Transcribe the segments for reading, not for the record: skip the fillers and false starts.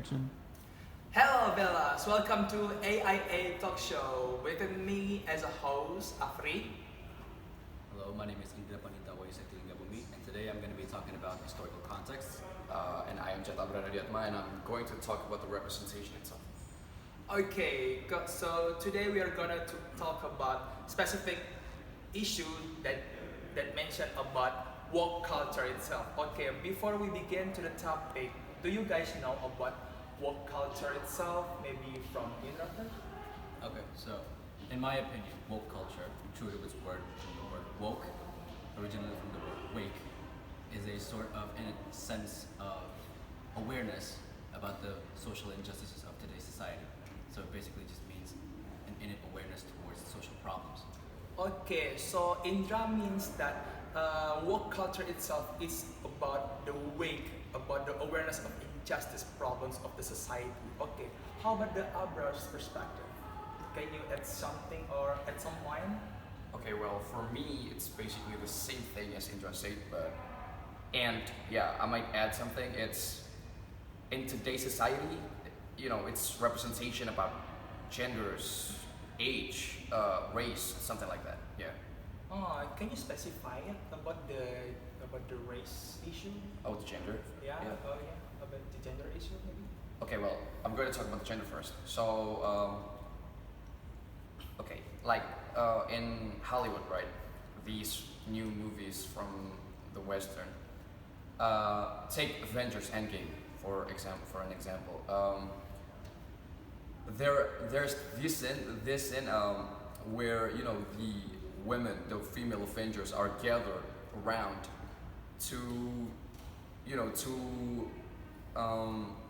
Action. Hello Bellas, welcome to AIA Talk Show. With me as a host, Afrigh. Hello, my name is Indra, Pandita, Wahyu, Sakti, Lingga, Bumi, and today I'm going to be talking about historical context. And I am Cheta, Abrar, Adyatma, and I'm going to talk about the representation itself. Okay, so today we are gonna talk about specific issue that mention about woke culture itself. Okay, before we begin to the topic, do you guys know about woke culture itself? Maybe from Indra? Okay, so in my opinion, woke culture, true to its word, from the word woke, originally from the word wake, is a sort of, in a sense, of awareness about the social injustices of today's society. So it basically just means an innate awareness towards social problems. Okay, so Indra means that woke culture itself is about the wake, about the awareness of injustice problems of the society. Okay, how about the Abrar's perspective? Can you add something or add some point? Okay, well, for me, it's basically the same thing as Indra said, and yeah, I might add something. It's in today's society, it's representation about genders, age, race, something like that. Yeah. Oh, can you specify it about the race issue? Oh, the gender. Yeah. Oh yeah, about the gender issue maybe. Okay, well, I'm going to talk about the gender first. So, okay, like in Hollywood, right? These new movies from the Western. Take Avengers Endgame for an example. There's this scene where the women, the female Avengers, are gathered around to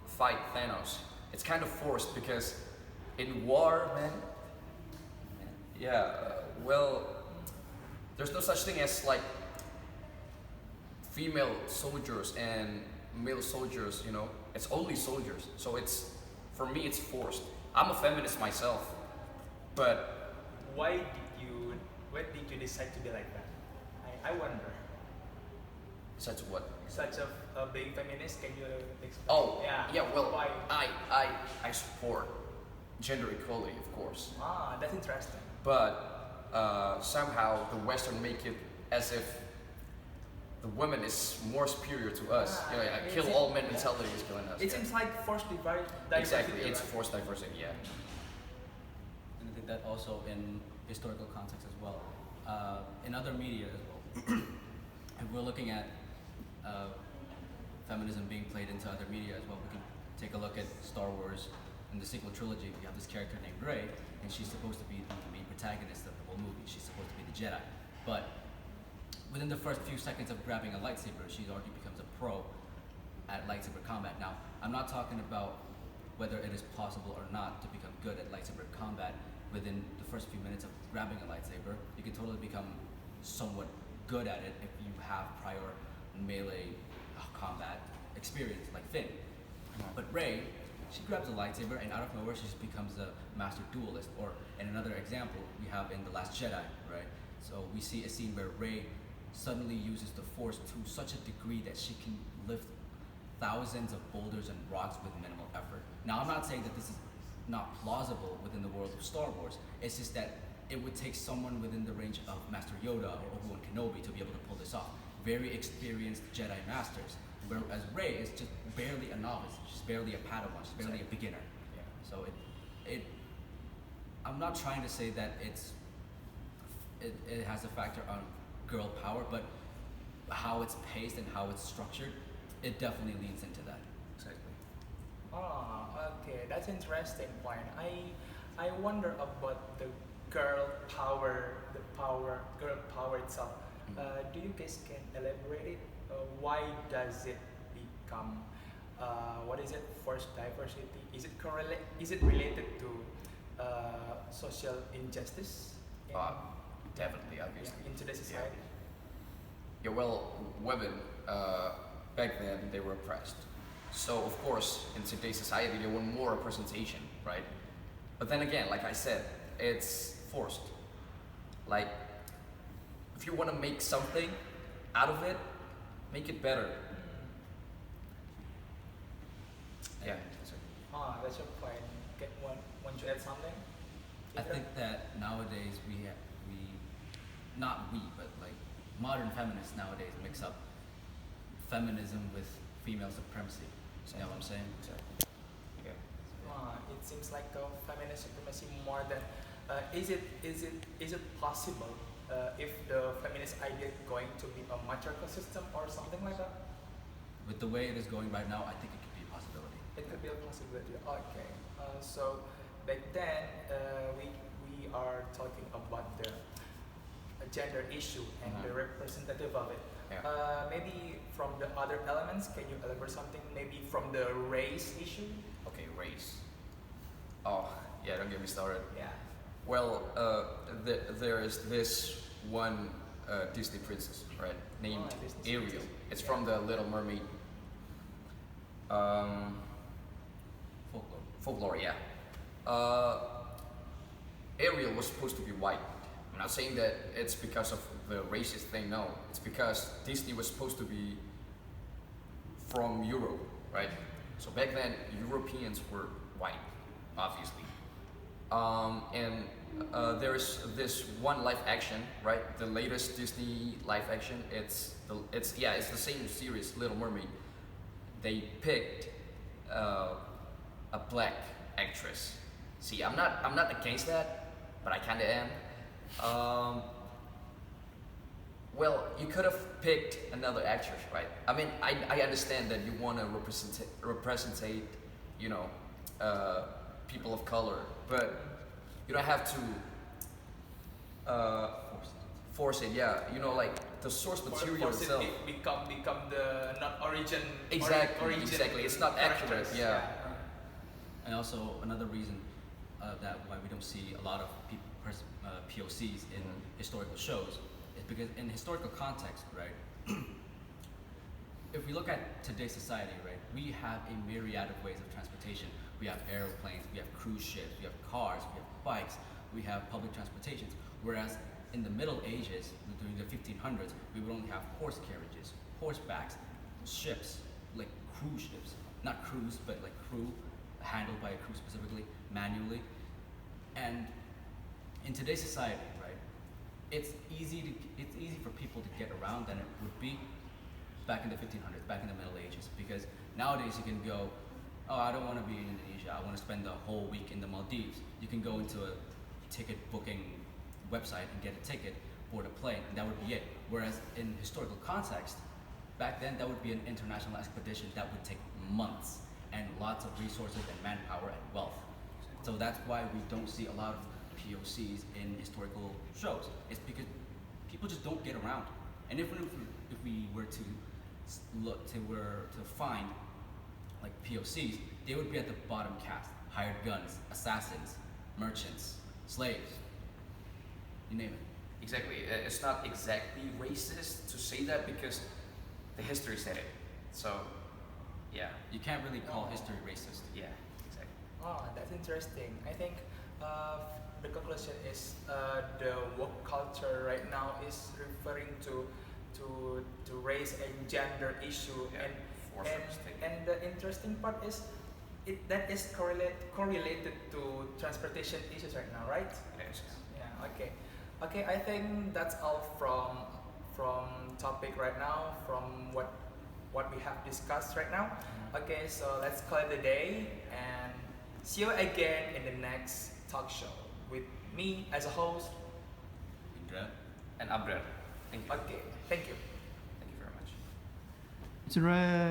fight Thanos. It's kind of forced because in war, man. Yeah, well, there's no such thing as like female soldiers and male soldiers. It's only soldiers. So for me, it's forced. I'm a feminist myself, but Why did you decide to be like that? I wonder. such what? Such a big feminist, can you explain? Oh, yeah. well, Why? I support gender equality, of course, Ah, that's interesting. but somehow the Western make it as if the woman is more superior to us. Kill all men mentality is killing us. It yeah. seems like forced diversity. Exactly, it's right? forced diversity. Yeah. And I think that also in historical context as well. In other media as well. If we're looking at feminism being played into other media as well, we can take a look at Star Wars. In the sequel trilogy, we have this character named Rey, and she's supposed to be the main protagonist of the whole movie. She's supposed to be the Jedi. But within the first few seconds of grabbing a lightsaber, she already becomes a pro at lightsaber combat. Now, I'm not talking about whether it is possible or not to become good at lightsaber combat within the first few minutes of grabbing a lightsaber. You can totally become somewhat good at it if you have prior melee combat experience, like Finn. But Rey, she grabs a lightsaber and out of nowhere she just becomes a master duelist. Or in another example, we have in The Last Jedi, right? So we see a scene where Rey suddenly uses the Force to such a degree that she can lift thousands of boulders and rocks with minimal effort. Now, I'm not saying that this is not plausible within the world of Star Wars. It's just that it would take someone within the range of Master Yoda or Obi-Wan Kenobi to be able to pull this off. Very experienced Jedi Masters. Whereas Rey is just barely a novice. She's barely a Padawan. She's barely a beginner. Yeah. So I'm not trying to say that it has a factor on girl power, but how it's paced and how it's structured, it definitely leans into that. Exactly. Ah, okay, that's interesting point. I wonder about the girl power itself. Do you guys can elaborate it? Why does it become forced diversity? Is it related to social injustice Definitely, obviously. into the society? Yeah, well, women back then they were oppressed. So of course, in today's society, they want more representation, right? But then again, like I said, it's forced. Like, if you want to make something out of it, make it better. Yeah. That's your point. Want to add something? I Indra? think that nowadays we not we but like modern feminists nowadays mix up feminism with female supremacy. You know what I'm saying? Exactly. Yeah. It seems like a feminist supremacy more than. Is it possible if the feminist idea is going to be a matriarchal system or something like that? With the way it is going right now, I think it could be a possibility. It could be a possibility. Okay. So back then we are talking about the gender issue and the representative of it. Yeah. Maybe from the other elements, can you elaborate something? Maybe from the race issue. Okay, race. Oh, yeah, don't get me started. Yeah. Well, there is this one Disney princess, right, named Disney Ariel. princess. It's Yeah. from the Little Mermaid. Folklore, yeah. Ariel was supposed to be white. I'm not saying that it's because of the racist thing, no. It's because Disney was supposed to be from Europe, right? So back then, Europeans were white, obviously. And there's this one live action, right? The latest Disney live action. It's the same series, Little Mermaid. They picked a black actress. See, I'm not against that, but I kind of am. Well, you could have picked another actress, right? I mean, I understand that you want to represent, you know, people of color, but you don't have to force it. Yeah, you know, like the source material Force itself. it become the not origin. Exactly, origin exactly. It's not accurate. characters. Yeah. And also another reason that why we don't see a lot of POCs in historical shows is because in historical context, right? If we look at today's society, right, we have a myriad of ways of transportation. We have airplanes, we have cruise ships, we have cars, we have bikes, we have public transportations. Whereas in the Middle Ages, during the 1500s, we would only have horse carriages, horsebacks, ships, like cruise ships, not cruise, but like crew, handled by a crew specifically, manually. And in today's society, right, it's easy for people to get around than it would be back in the 1500s, back in the Middle Ages, because nowadays you can go, oh, I don't want to be in Indonesia, I want to spend the whole week in the Maldives. You can go into a ticket booking website and get a ticket, board a plane, and that would be it. Whereas in historical context, back then that would be an international expedition that would take months and lots of resources and manpower and wealth. So that's why we don't see a lot of POCs in historical shows. It's because people just don't get around. And if we were to find like POCs, they would be at the bottom caste: hired guns, assassins, merchants, slaves, you name it. Exactly. It's not exactly racist to say that because the history said it. So, yeah. You can't really call history racist. Yeah. Exactly. Oh, that's interesting. I think the conclusion is the woke culture right now is referring to race and gender issue, Yeah, for sure. and the interesting part is that is correlated to transportation issues right now, right? It is. Yeah. Okay. Okay. I think that's all from topic right now, from what we have discussed right now. Okay. So let's call it a day and see you again in the next talk show with me as a host. Indra. And Abrar. Thank you. Okay. Thank you. Thank you very much. It's right.